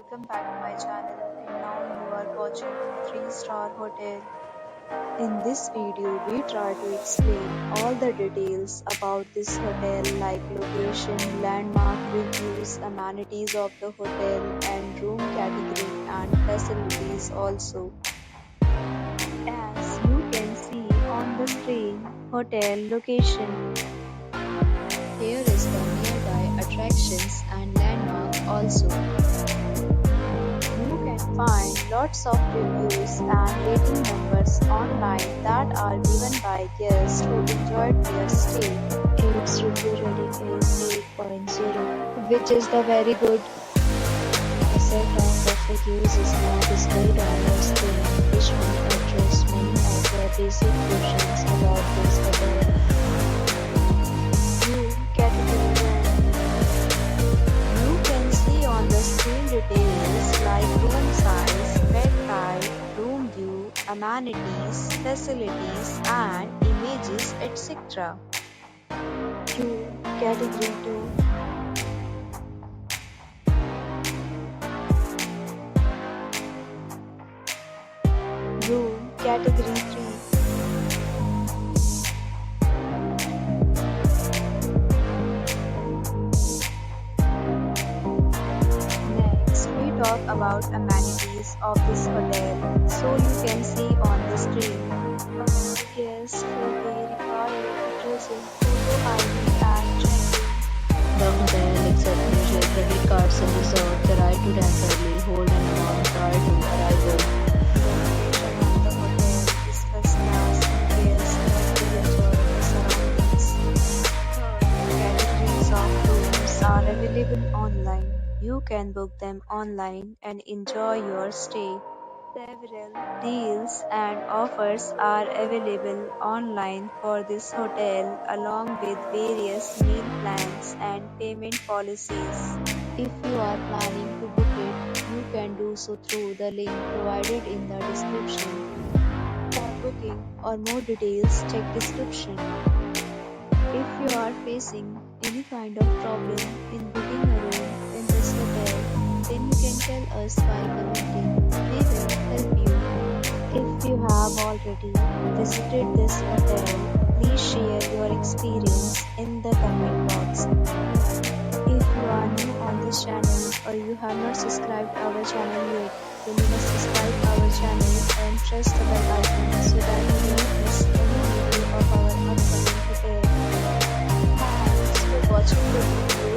welcome back to my channel, and now you are watching a 3-star hotel. In this video, we try to explain all the details about this hotel like location, landmark reviews, amenities of the hotel and room category and facilities also. As you can see on the screen, hotel location. Here is the nearby attractions and landmark also. You can find lots of reviews and rating numbers online that are given by guests who enjoyed their stay. Its review rating is 8.0, which is the very good. A set of FAQs is now displayed on your screen, which will address many of the basic questions about this hotel. You can see on the screen details like room size, bed type, room view, amenities, facilities and images etc. Category 2. Room Category 3. Talk about amenities of this hotel, so you can see on the screen. Guests will be required to using photo ID and checking. The hotel accepts major credit cards and reserves the right to temporarily hold an amount prior to arrival. The location of the hotel is first class and guests will enjoy the surroundings. Categories of rooms are available online. You can book them online and enjoy your stay. Several deals and offers are available online for this hotel along with various meal plans and payment policies. If you are planning to book it, you can do so through the link provided in the description. For booking or more details, check description. If you are facing any kind of problem in booking a room in this hotel, then you can tell us by commenting. We will help you. If you have already visited this hotel, please share your experience in the comment box. If you are new on this channel or you have not subscribed our channel yet, then you must subscribe our channel and press the bell icon so that you don't miss any video of our upcoming hotel. Thanks for watching the video.